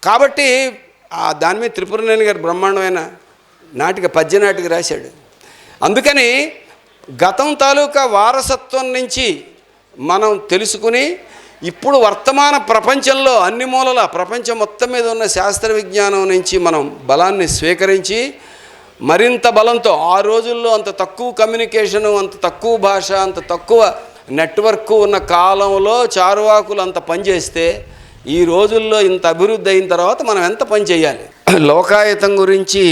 కాబట్టి దాని మీద త్రిపురనేని గారు బ్రహ్మాండమైన పద్య నాటిక రాశాడు. అందుకని గతం తాలూకా వారసత్వం నుంచి మనం తెలుసుకుని ఇప్పుడు వర్తమాన ప్రపంచంలో అన్ని మూలల ప్రపంచం మొత్తం మీద ఉన్న శాస్త్ర విజ్ఞానం నుంచి మనం బలాన్ని స్వీకరించి మరింత బలంతో, ఆ రోజుల్లో అంత తక్కువ కమ్యూనికేషను, అంత తక్కువ భాష, అంత తక్కువ నెట్వర్క్ ఉన్న కాలంలో చార్వాకులు అంత పనిచేస్తే ఈ రోజుల్లో ఇంత అభివృద్ధి అయిన తర్వాత మనం ఎంత పని చేయాలి? లోకాయతం గురించి,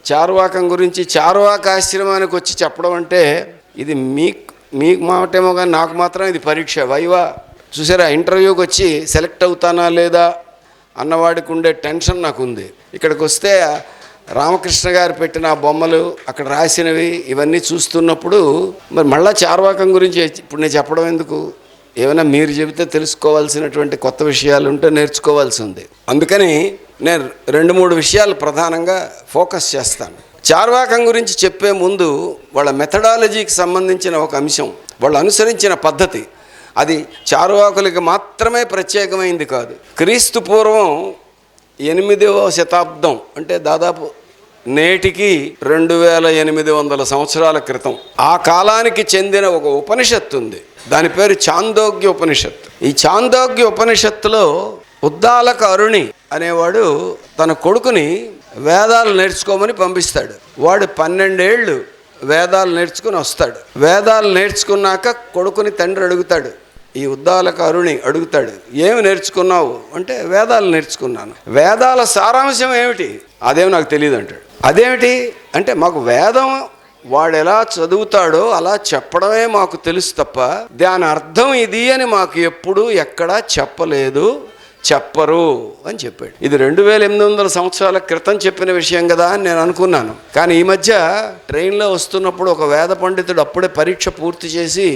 చార్వాకం గురించి, చార్వాక ఆశ్రమానికి వచ్చి చెప్పడం అంటే ఇది మీకు మాటేమో కానీ నాకు మాత్రం ఇది పరీక్ష, వైవా. చూసారా, ఇంటర్వ్యూకి వచ్చి సెలెక్ట్ అవుతానా లేదా అన్నవాడికి ఉండే టెన్షన్ నాకు ఉంది. ఇక్కడికి వస్తే రామకృష్ణ గారు పెట్టిన బొమ్మలు, అక్కడ రాసినవి ఇవన్నీ చూస్తున్నప్పుడు మరి మళ్ళీ చార్వాకం గురించి ఇప్పుడు నేను చెప్పడం ఎందుకు? ఏమైనా మీరు చెబితే తెలుసుకోవాల్సినటువంటి కొత్త విషయాలు ఉంటే నేర్చుకోవాల్సి ఉంది. అందుకని నేను 2-3 విషయాలు ప్రధానంగా ఫోకస్ చేస్తాను. చార్వాకం గురించి చెప్పే ముందు వాళ్ళ మెథడాలజీకి సంబంధించిన ఒక అంశం, వాళ్ళు అనుసరించిన పద్ధతి, అది చార్వాకులకి మాత్రమే ప్రత్యేకమైంది కాదు. క్రీస్తు పూర్వం 8వ శతాబ్దం అంటే దాదాపు నేటికి 2800 సంవత్సరాల క్రితం ఆ కాలానికి చెందిన ఒక ఉపనిషత్తు ఉంది. దాని పేరు చాందోగ్య ఉపనిషత్తు. ఈ చాందోగ్య ఉపనిషత్తులో ఉద్దాలక అరుణి అనేవాడు తన కొడుకుని వేదాలు నేర్చుకోమని పంపిస్తాడు. వాడు 12 ఏళ్ళు వేదాలు నేర్చుకుని వస్తాడు. వేదాలు నేర్చుకున్నాక కొడుకుని తండ్రి అడుగుతాడు, ఈ ఉద్దాలక అరుణి అడుగుతాడు, ఏమి నేర్చుకున్నావు అంటే వేదాలు నేర్చుకున్నాను. వేదాల సారాంశం ఏమిటి? అదేమి నాకు తెలియదు అంటాడు. అదేమిటి అంటే మాకు వేదం వాడు ఎలా చదువుతాడో అలా చెప్పడమే మాకు తెలుసు తప్ప దాని అర్థం ఇది అని మాకు ఎప్పుడు ఎక్కడా చెప్పలేదు, చెప్పరు అని చెప్పాడు. ఇది 2800 సంవత్సరాల క్రితం చెప్పిన విషయం కదా అని నేను అనుకున్నాను. కానీ ఈ మధ్య ట్రైన్లో వస్తున్నప్పుడు ఒక వేద పండితుడు అప్పుడే పరీక్ష పూర్తి చేసి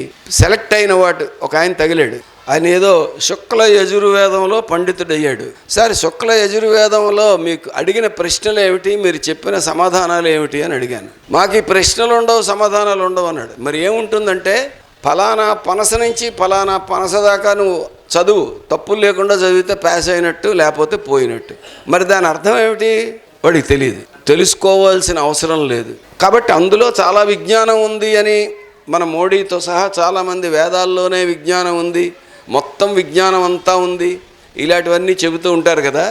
సెలెక్ట్ అయిన వాడు ఒక ఆయన తగిలాడు. ఆయన ఏదో శుక్ల యజుర్వేదంలో పండితుడు అయ్యాడు. సరే, శుక్ల యజుర్వేదంలో మీకు అడిగిన ప్రశ్నలు ఏమిటి, మీరు చెప్పిన సమాధానాలు ఏమిటి అని అడిగాను. మాకు ఈ ప్రశ్నలు ఉండవు, సమాధానాలు ఉండవు అన్నాడు. మరి ఏముంటుందంటే, ఫలానా పనస నుంచి ఫలానా పనస దాకా నువ్వు చదువు, తప్పులు లేకుండా చదివితే పాస్ అయినట్టు, లేకపోతే పోయినట్టు. మరి దాని అర్థం ఏమిటి వాడికి తెలియదు, తెలుసుకోవాల్సిన అవసరం లేదు. కాబట్టి అందులో చాలా విజ్ఞానం ఉంది అని మన మోడీతో సహా చాలామంది వేదాల్లోనే విజ్ఞానం ఉంది, మొత్తం విజ్ఞానం అంతా ఉంది, ఇలాంటివన్నీ చెబుతూ ఉంటారు కదా.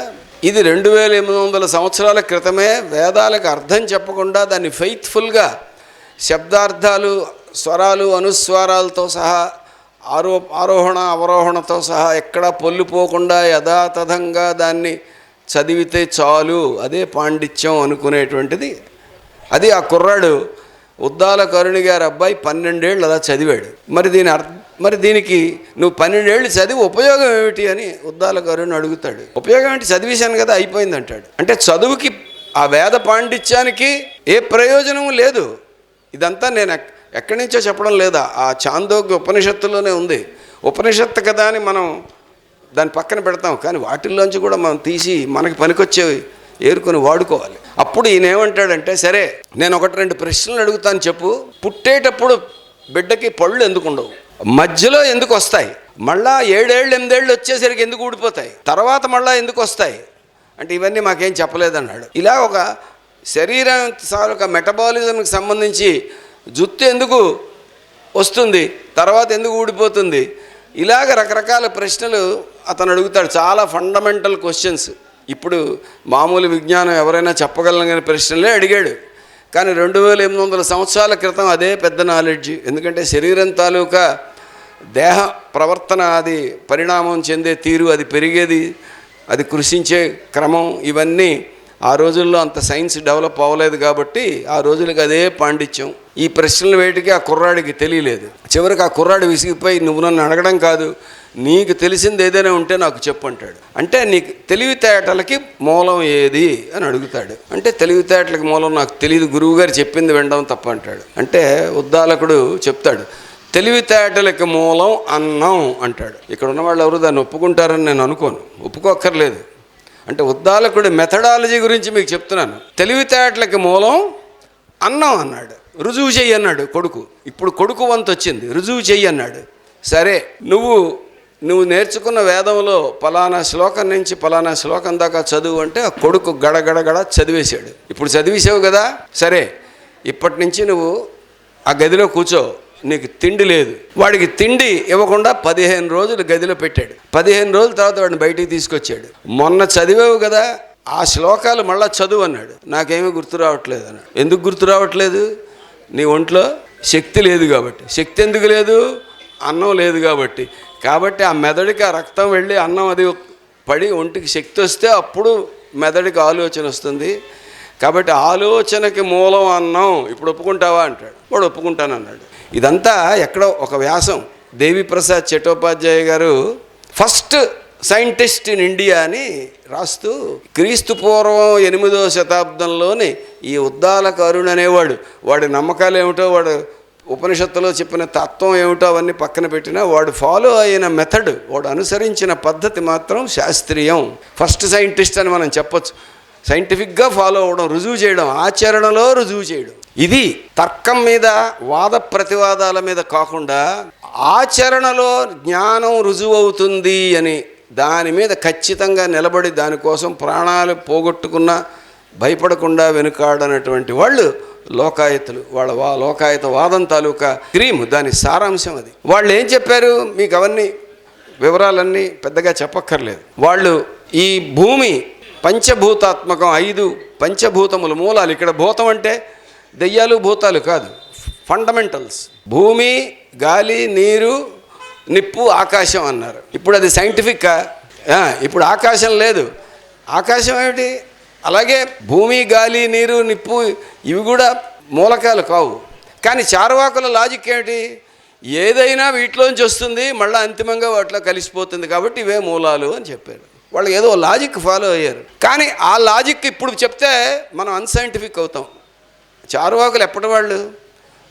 ఇది 2800 సంవత్సరాల క్రితమే వేదాలకు అర్థం చెప్పకుండా దాన్ని ఫెయిత్ఫుల్గా శబ్దార్థాలు, స్వరాలు, అనుస్వారాలతో సహా, ఆరోహణ అవరోహణతో సహా ఎక్కడా పొల్లిపోకుండా యథాతథంగా దాన్ని చదివితే చాలు, అదే పాండిత్యం అనుకునేటువంటిది. అది ఆ కుర్రాడు ఉద్దాలక అరుణి గారి అబ్బాయి 12 ఏళ్ళు అలా చదివాడు. మరి దీనికి నువ్వు 12 ఏళ్ళు చదివి ఉపయోగం ఏమిటి అని ఉద్దాలక అరుణి అడుగుతాడు. ఉపయోగం ఏంటి, చదివేశాను కదా అయిపోయింది అంటాడు. అంటే చదువుకి, ఆ వేద పాండిత్యానికి ఏ ప్రయోజనం లేదు. ఇదంతా నేను ఎక్కడి నుంచో చెప్పడం లేదా, ఆ చాందోగ్య ఉపనిషత్తులోనే ఉంది. ఉపనిషత్తు కదా అని మనం దాని పక్కన పెడతాం, కానీ వాటిల్లోంచి కూడా మనం తీసి మనకి పనికొచ్చేవి ఏరుకొని వాడుకోవాలి. అప్పుడు ఈయన ఏమంటాడంటే, సరే నేను 1-2 ప్రశ్నలు అడుగుతాను చెప్పు. పుట్టేటప్పుడు బిడ్డకి పళ్ళు ఎందుకు ఉండవు, మధ్యలో ఎందుకు వస్తాయి, మళ్ళా 7 ఏళ్ళు 8 ఏళ్ళు వచ్చేసరికి ఎందుకు ఊడిపోతాయి, తర్వాత మళ్ళీ ఎందుకు వస్తాయి అంటే ఇవన్నీ మాకేం చెప్పలేదన్నాడు. ఇలా ఒక శరీరం ఒక మెటబాలిజంకి సంబంధించి జుత్తు ఎందుకు వస్తుంది, తర్వాత ఎందుకు ఊడిపోతుంది, ఇలాగ రకరకాల ప్రశ్నలు అతను అడుగుతాడు. చాలా ఫండమెంటల్ క్వశ్చన్స్. ఇప్పుడు మామూలు విజ్ఞానం ఎవరైనా చెప్పగలనని ప్రశ్నలే అడిగాడు. కానీ 2800 సంవత్సరాల క్రితం అదే పెద్ద నాలెడ్జ్. ఎందుకంటే శరీరం తాలూకా దేహ ప్రవర్తన, అది పరిణామం చెందే తీరు, అది పెరిగేది, అది కృషించే క్రమం, ఇవన్నీ ఆ రోజుల్లో అంత సైన్స్ డెవలప్ అవ్వలేదు కాబట్టి ఆ రోజులకి అదే పాండిత్యం. ఈ ప్రశ్నలు వేటికి ఆ కుర్రాడికి తెలియలేదు. చివరికి ఆ కుర్రాడు విసిగిపోయి, నువ్వు నన్ను అడగడం కాదు, నీకు తెలిసింది ఏదైనా ఉంటే నాకు చెప్పు అంటాడు. అంటే నీకు తెలివితేటలకి మూలం ఏది అని అడుగుతాడు. అంటే తెలివితేటలకి మూలం నాకు తెలియదు, గురువుగారు చెప్పింది వినడం తప్ప అంటాడు. అంటే ఉద్దాలకుడు చెప్తాడు, తెలివితేటలకి మూలం అన్నం అంటాడు. ఇక్కడ ఉన్న వాళ్ళు ఎవరు దాన్ని ఒప్పుకుంటారని నేను అనుకోను, ఒప్పుకోక్కర్లేదు. అంటే ఉద్దాలకుడి మెథడాలజీ గురించి మీకు చెప్తున్నాను. తెలివితేటలకి మూలం అన్నం అన్నాడు. రుజువు చెయ్యి అన్నాడు కొడుకు. ఇప్పుడు కొడుకు వంతు వచ్చింది, రుజువు చెయ్యి అన్నాడు. సరే, నువ్వు నువ్వు నేర్చుకున్న వేదంలో పలానా శ్లోకం నుంచి పలానా శ్లోకం దాకా చదువు అంటే ఆ కొడుకు గడగడగడ చదివేశాడు. ఇప్పుడు చదివేసావు కదా, సరే ఇప్పటి నుంచి నువ్వు ఆ గదిలో కూర్చో, నీకు తిండి లేదు. వాడికి తిండి ఇవ్వకుండా 15 రోజులు గదిలో పెట్టాడు. 15 రోజుల తర్వాత వాడిని బయటికి తీసుకొచ్చాడు. మొన్న చదివావు కదా ఆ శ్లోకాలు మళ్ళీ చదువు అన్నాడు. నాకేమీ గుర్తు రావట్లేదు అన్నాడు. ఎందుకు గుర్తు రావట్లేదు? నీ ఒంట్లో శక్తి లేదు కాబట్టి. శక్తి ఎందుకు లేదు? అన్నం లేదు కాబట్టి. కాబట్టి ఆ మెదడుకి ఆ రక్తం వెళ్ళి అన్నం అది పడి ఒంటికి శక్తి వస్తే అప్పుడు మెదడుకి ఆలోచన వస్తుంది. కాబట్టి ఆలోచనకి మూలం అన్నం. ఇప్పుడు ఒప్పుకుంటావా అంటాడు. వాడు ఒప్పుకుంటాను అన్నాడు. ఇదంతా ఎక్కడో ఒక వ్యాసం. దేవిప్రసాద్ చట్టోపాధ్యాయ గారు ఫస్ట్ సైంటిస్ట్ ఇన్ ఇండియా అని రాస్తూ క్రీస్తు పూర్వం 8వ శతాబ్దంలోని ఈ ఉద్దాలక అరుణ్ అనేవాడు, వాడి నమ్మకాలు ఏమిటో, వాడు ఉపనిషత్తులో చెప్పిన తత్వం ఏమిటో అవన్నీ పక్కన పెట్టినా వాడు ఫాలో అయిన మెథడ్, వాడు అనుసరించిన పద్ధతి మాత్రం శాస్త్రీయం. ఫస్ట్ సైంటిస్ట్ అని మనం చెప్పొచ్చు. సైంటిఫిక్గా ఫాలో అవ్వడం, రుజువు చేయడం, ఆచరణలో రుజువు చేయడం. ఇది తర్కం మీద వాద ప్రతివాదాల మీద కాకుండా ఆచరణలో జ్ఞానం రుజువు అవుతుంది అని దాని మీద ఖచ్చితంగా నిలబడి దానికోసం ప్రాణాలు పోగొట్టుకున్నా భయపడకుండా వెనుకాడనటువంటి వాళ్ళు లోకాయతులు. వాళ్ళ లోకాయత వాదం తాలూకా క్రీమ్, దాని సారాంశం అది. వాళ్ళు ఏం చెప్పారు మీకు అవన్నీ వివరాలన్నీ పెద్దగా చెప్పక్కర్లేదు. వాళ్ళు ఈ భూమి పంచభూతాత్మకం, 5 పంచభూతములు మూలాలు. ఇక్కడ భూతం అంటే దెయ్యాలు భూతాలు కాదు, ఫండమెంటల్స్. భూమి, గాలి, నీరు, నిప్పు, ఆకాశం అన్నారు. ఇప్పుడు అది సైంటిఫిక్గా? ఇప్పుడు ఆకాశం లేదు. ఆకాశం ఏమిటి? అలాగే భూమి, గాలి, నీరు, నిప్పు ఇవి కూడా మూలకాలు కావు. కానీ చార్వాకుల లాజిక్ ఏమిటి? ఏదైనా వీటిలోంచి వస్తుంది, మళ్ళీ అంతిమంగా వాటిలో కలిసిపోతుంది, కాబట్టి ఇవే మూలాలు అని చెప్పారు. వాళ్ళు ఏదో లాజిక్ ఫాలో అయ్యారు. కానీ ఆ లాజిక్ ఇప్పుడు చెప్తే మనం అన్సైంటిఫిక్ అవుతాం. చార్వాకులు ఎప్పటి వాళ్ళు?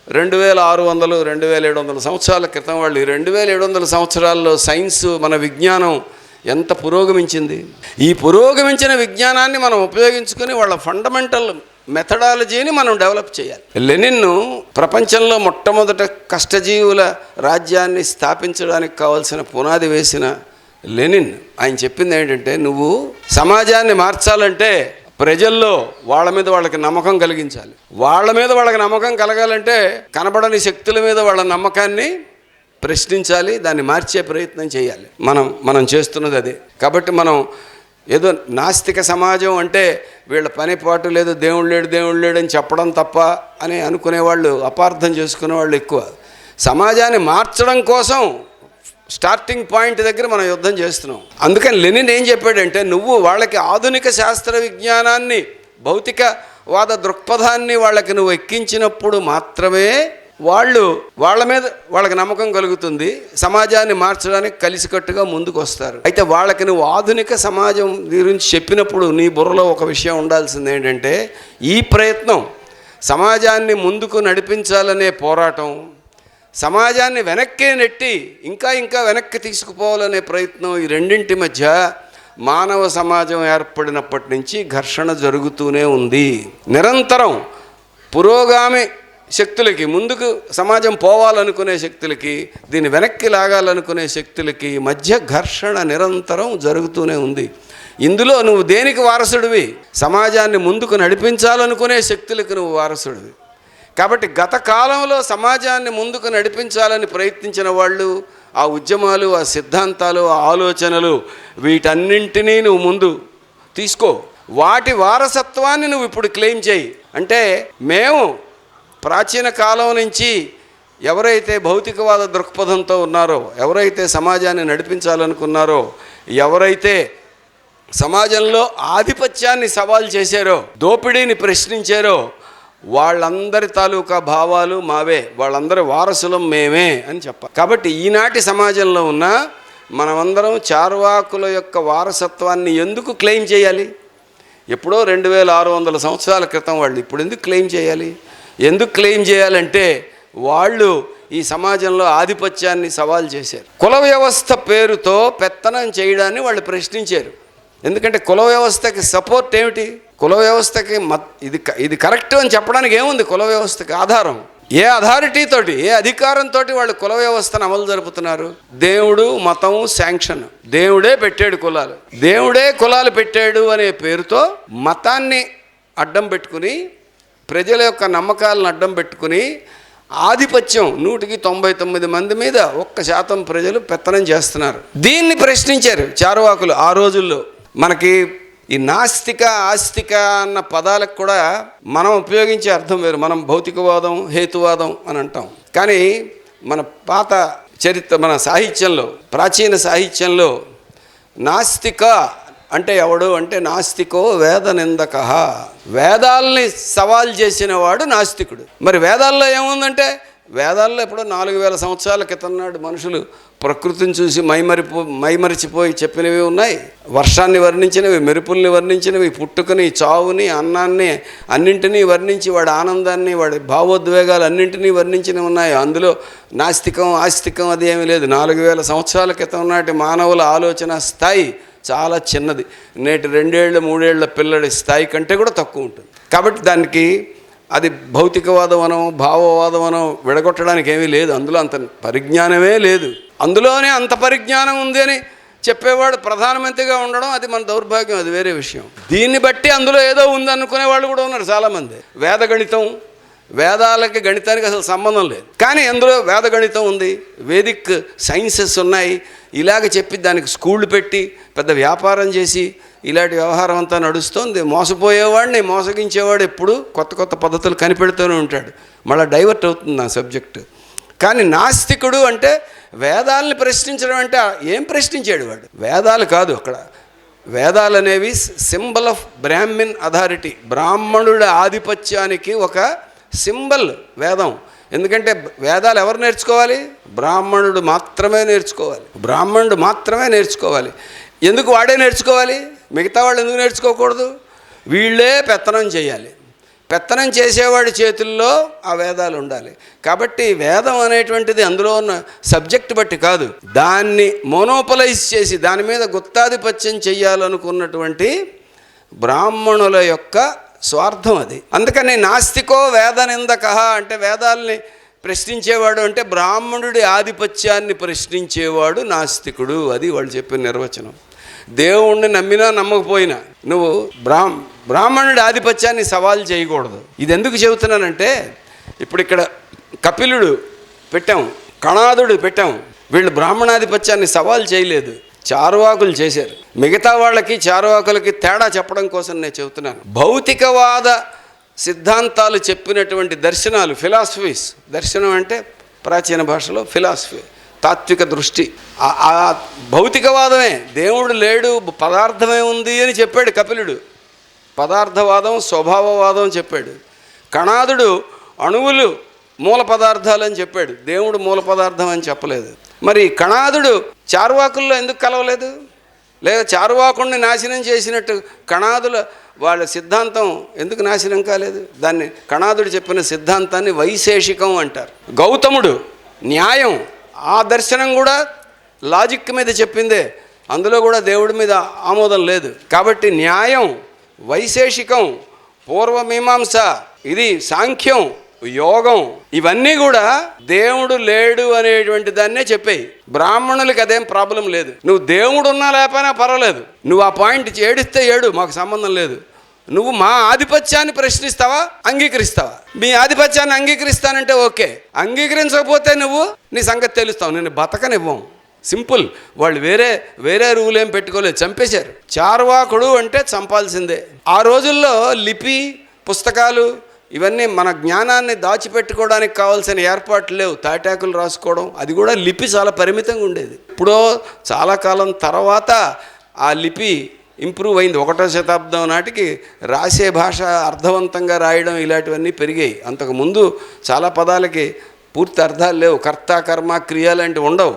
2600, 2700 సంవత్సరాల క్రితం వాళ్ళు. 2700 సంవత్సరాల్లో సైన్స్, మన విజ్ఞానం ఎంత పురోగమించింది. ఈ పురోగమించిన విజ్ఞానాన్ని మనం ఉపయోగించుకొని వాళ్ళ ఫండమెంటల్ మెథడాలజీని మనం డెవలప్ చేయాలి. లెనిన్ను ప్రపంచంలో మొట్టమొదట కష్టజీవుల రాజ్యాన్ని స్థాపించడానికి కావాల్సిన పునాది వేసిన లెనిన్, ఆయన చెప్పింది ఏంటంటే, నువ్వు సమాజాన్ని మార్చాలంటే ప్రజల్లో వాళ్ళ మీద వాళ్ళకి నమ్మకం కలిగించాలి. వాళ్ళ మీద వాళ్ళకి నమ్మకం కలగాలంటే కనబడని శక్తుల మీద వాళ్ళ నమ్మకాన్ని ప్రశ్నించాలి, దాన్ని మార్చే ప్రయత్నం చేయాలి. మనం చేస్తున్నది అదే. కాబట్టి మనం ఏదో నాస్తిక సమాజం అంటే వీళ్ళ పని పాటు లేదు, దేవుడు లేడు అని చెప్పడం తప్ప అని అనుకునేవాళ్ళు, అపార్థం చేసుకునేవాళ్ళు ఎక్కువ. సమాజాన్ని మార్చడం కోసం స్టార్టింగ్ పాయింట్ దగ్గర మనం యుద్ధం చేస్తున్నాం. అందుకని లెనిన్ ఏం చెప్పాడంటే, నువ్వు వాళ్ళకి ఆధునిక శాస్త్ర విజ్ఞానాన్ని, భౌతికవాద దృక్పథాన్ని వాళ్ళకి నువ్వు ఎక్కించినప్పుడు మాత్రమే వాళ్ళ మీద వాళ్ళకి నమ్మకం కలుగుతుంది, సమాజాన్ని మార్చడానికి కలిసికట్టుగా ముందుకు వస్తారు. అయితే వాళ్ళకి నువ్వు ఆధునిక సమాజం గురించి చెప్పినప్పుడు నీ బుర్రలో ఒక విషయం ఉండాల్సింది ఏంటంటే, ఈ ప్రయత్నం సమాజాన్ని ముందుకు నడిపించాలనే పోరాటం, సమాజాన్ని వెనక్కి నెట్టి ఇంకా వెనక్కి తీసుకుపోవాలనే ప్రయత్నం, ఈ రెండింటి మధ్య మానవ సమాజం ఏర్పడినప్పటి నుంచి ఘర్షణ జరుగుతూనే ఉంది. నిరంతరం పురోగామి శక్తులకి, ముందుకు సమాజం పోవాలనుకునే శక్తులకి, దీన్ని వెనక్కి లాగాలనుకునే శక్తులకి మధ్య ఘర్షణ నిరంతరం జరుగుతూనే ఉంది. ఇందులో నువ్వు దేనికి వారసుడివి? సమాజాన్ని ముందుకు నడిపించాలనుకునే శక్తులకు నువ్వు వారసుడివి. కాబట్టి గత కాలంలో సమాజాన్ని ముందుకు నడిపించాలని ప్రయత్నించిన వాళ్ళు, ఆ ఉద్యమాలు, ఆ సిద్ధాంతాలు, ఆ ఆలోచనలు, వీటన్నింటినీ నువ్వు ముందు తీసుకో. వాటి వారసత్వాన్ని నువ్వు ఇప్పుడు క్లెయిమ్ చేయి. అంటే మేము ప్రాచీన కాలం నుంచి ఎవరైతే భౌతికవాద దృక్పథంతో ఉన్నారో, ఎవరైతే సమాజాన్ని నడిపించాలనుకున్నారో, ఎవరైతే సమాజంలో ఆధిపత్యాన్ని సవాల్ చేశారో, దోపిడీని ప్రశ్నించారో, వాళ్ళందరి తాలూకా భావాలు మావే, వాళ్ళందరి వారసులం మేమే అని చెప్పాలి. కాబట్టి ఈనాటి సమాజంలో ఉన్న మనమందరం చార్వాకుల యొక్క వారసత్వాన్ని ఎందుకు క్లెయిమ్ చేయాలి? ఎప్పుడో 2600 సంవత్సరాల క్రితం వాళ్ళు, ఇప్పుడు ఎందుకు క్లెయిమ్ చేయాలి? ఎందుకు క్లెయిమ్ చేయాలంటే వాళ్ళు ఈ సమాజంలో ఆధిపత్యాన్ని సవాల్ చేశారు. కుల వ్యవస్థ పేరుతో పెత్తనం చేయడాన్ని వాళ్ళు ప్రశ్నించారు. ఎందుకంటే కుల వ్యవస్థకి సపోర్ట్ ఏమిటి? కుల వ్యవస్థకి ఇది కరెక్ట్ అని చెప్పడానికి ఏముంది? కుల వ్యవస్థకి ఆధారం ఏ అథారిటీ తోటి, ఏ అధికారంతో వాళ్ళు కుల వ్యవస్థను అమలు జరుపుతున్నారు? దేవుడు, మతం, శాంక్షన్. దేవుడే పెట్టాడు కులాలు, దేవుడే కులాలు పెట్టాడు అనే పేరుతో మతాన్ని అడ్డం పెట్టుకుని, ప్రజల యొక్క నమ్మకాలను అడ్డం పెట్టుకుని ఆధిపత్యం 199 మంది మీద 1% ప్రజలు పెత్తనం చేస్తున్నారు. దీన్ని ప్రశ్నించారు చార్వాకులు ఆ రోజుల్లో. మనకి ఈ నాస్తిక, ఆస్తిక అన్న పదాలకు కూడా మనం ఉపయోగించే అర్థం వేరు. మనం భౌతికవాదం, హేతువాదం అని అంటాం. కానీ మన పాత చరిత్ర, మన సాహిత్యంలో, ప్రాచీన సాహిత్యంలో నాస్తిక అంటే ఎవడు అంటే నాస్తికో వేద నిందక, వేదాలని సవాల్ చేసిన వాడు నాస్తికుడు. మరి వేదాల్లో ఏముందంటే, వేదాల్లో ఎప్పుడో 4000 సంవత్సరాల క్రితం నాడు మనుషులు ప్రకృతిని చూసి మైమరిచిపోయి చెప్పినవి ఉన్నాయి. వర్షాన్ని వర్ణించినవి, మెరుపుల్ని వర్ణించినవి, పుట్టుకని, చావుని, అన్నాన్ని, అన్నింటినీ వర్ణించి వాడి ఆనందాన్ని, వాడి భావోద్వేగాలు అన్నింటినీ వర్ణించినవి ఉన్నాయి. అందులో నాస్తికం, ఆస్తికం అది ఏమీ లేదు. 4000 సంవత్సరాల క్రితం నాటి మానవుల ఆలోచన స్థాయి చాలా చిన్నది. నేటి 2 ఏళ్ళ 3 ఏళ్ల పిల్లడి స్థాయి కంటే కూడా తక్కువ ఉంటుంది. కాబట్టి దానికి అది భౌతికవాదం అనో భావవాదం అనో విడగొట్టడానికి ఏమీ లేదు. అందులో అంత పరిజ్ఞానమే లేదు. అందులోనే అంత పరిజ్ఞానం ఉంది అని చెప్పేవాడు ప్రధానమంత్రిగా ఉండడం అది మన దౌర్భాగ్యం, అది వేరే విషయం. దీన్ని బట్టి అందులో ఏదో ఉంది అనుకునే వాళ్ళు కూడా ఉన్నారు చాలామంది. వేదగణితం, వేదాలకి గణితానికి అసలు సంబంధం లేదు, కానీ అందులో వేదగణితం ఉంది, వేదిక్ సైన్సెస్ ఉన్నాయి. ఇలాగ చెప్పి దానికి స్కూళ్ళు పెట్టి పెద్ద వ్యాపారం చేసి ఇలాంటి వ్యవహారం అంతా నడుస్తుంది. మోసపోయేవాడిని మోసగించేవాడు ఎప్పుడు కొత్త కొత్త పద్ధతులు కనిపెడుతూనే ఉంటాడు. మళ్ళీ డైవర్ట్ అవుతుంది నా సబ్జెక్టు. కానీ నాస్తికుడు అంటే వేదాలని ప్రశ్నించడం అంటే ఏం ప్రశ్నించాడు వాడు? వేదాలు కాదు అక్కడ. వేదాలు అనేవి సింబల్ ఆఫ్ బ్రాహ్మిన్ అథారిటీ, బ్రాహ్మణుడి ఆధిపత్యానికి ఒక సింబల్ వేదం. ఎందుకంటే వేదాలు ఎవరు నేర్చుకోవాలి? బ్రాహ్మణుడు మాత్రమే నేర్చుకోవాలి. బ్రాహ్మణుడు మాత్రమే నేర్చుకోవాలి. ఎందుకు వాడే నేర్చుకోవాలి? మిగతా వాళ్ళు ఎందుకు నేర్చుకోకూడదు? వీళ్ళే పెత్తనం చేయాలి. పెత్తనం చేసేవాడి చేతుల్లో ఆ వేదాలు ఉండాలి. కాబట్టి వేదం అనేటువంటిది అందులో ఉన్న సబ్జెక్ట్ బట్టి కాదు, దాన్ని మోనోపలైజ్ చేసి దాని మీద గుత్తాధిపత్యం చెయ్యాలనుకున్నటువంటి బ్రాహ్మణుల యొక్క స్వార్థం అది. అందుకని నాస్తికో వేద నిందక అంటే వేదాలని ప్రశ్నించేవాడు అంటే బ్రాహ్మణుడి ఆధిపత్యాన్ని ప్రశ్నించేవాడు నాస్తికుడు. అది వాళ్ళు చెప్పిన నిర్వచనం. దేవుణ్ణి నమ్మినా నమ్మకపోయినా నువ్వు బ్రాహ్మణుడి ఆధిపత్యాన్ని సవాల్ చేయకూడదు. ఇది ఎందుకు చెబుతున్నానంటే, ఇప్పుడు ఇక్కడ కపిలుడు పెట్టాం, కణాదుడు పెట్టాం, వీళ్ళు బ్రాహ్మణాధిపత్యాన్ని సవాల్ చేయలేదు, చార్వాకులు చేశారు. మిగతా వాళ్ళకి చార్వాకులకి తేడా చెప్పడం కోసం నేను చెబుతున్నాను. భౌతికవాద సిద్ధాంతాలు చెప్పినటువంటి దర్శనాలు, ఫిలాసఫీస్, దర్శనం అంటే ప్రాచీన భాషలో ఫిలాసఫీ, తాత్విక దృష్టి, ఆ భౌతికవాదమే. దేవుడు లేడు, పదార్థమే ఉంది అని చెప్పాడు కపిలుడు. పదార్థవాదం, స్వభావవాదం చెప్పాడు. కణాదుడు అణువులు మూల పదార్థాలు అని చెప్పాడు, దేవుడు మూల పదార్థం అని చెప్పలేదు. మరి కణాదుడు చార్వాకుల్లో ఎందుకు కలవలేదు? లేదా చార్వాకుడిని నాశనం చేసినట్టు కణాదుల వాళ్ళ సిద్ధాంతం ఎందుకు నాశనం కాలేదు? దాన్ని కణాదుడు చెప్పిన సిద్ధాంతాన్ని వైశేషికం అంటారు. గౌతముడు న్యాయం, ఆ దర్శనం కూడా లాజిక్ మీద చెప్పిందే, అందులో కూడా దేవుడి మీద ఆమోదం లేదు. కాబట్టి న్యాయం, వైశేషికం, పూర్వమీమాంస, ఇది సాంఖ్యం, యోగం, ఇవన్నీ కూడా దేవుడు లేడు అనేటువంటి దాన్నే చెప్పాయి. బ్రాహ్మణులకి అదేం ప్రాబ్లం లేదు. నువ్వు దేవుడు ఉన్నా లేకపోయినా పర్వాలేదు, నువ్వు ఆ పాయింట్ ఏడిస్తే ఏడు, మాకు సంబంధం లేదు. నువ్వు మా ఆధిపత్యాన్ని ప్రశ్నిస్తావా, అంగీకరిస్తావా? మీ ఆధిపత్యాన్ని అంగీకరిస్తానంటే ఓకే, అంగీకరించకపోతే నువ్వు నీ సంగతి తెలుస్తావు, నేను బతకనివ్వం. సింపుల్. వాళ్ళు వేరే రూల్ ఏం పెట్టుకోలేదు, చంపేశారు. చార్వాకుడు అంటే చంపాల్సిందే. ఆ రోజుల్లో లిపి, పుస్తకాలు ఇవన్నీ మన జ్ఞానాన్ని దాచిపెట్టుకోవడానికి కావాల్సిన ఏర్పాట్లు లేవు. తాటాకులు రాసుకోవడం, అది కూడా లిపి చాలా పరిమితంగా ఉండేది. ఇప్పుడో చాలా కాలం తర్వాత ఆ లిపి ఇంప్రూవ్ అయింది. 1వ శతాబ్దం నాటికి రాసే భాష అర్థవంతంగా రాయడం ఇలాంటివన్నీ పెరిగాయి. అంతకుముందు చాలా పదాలకి పూర్తి అర్థాలు లేవు. కర్త, కర్మ, క్రియ లాంటివి ఉండవు.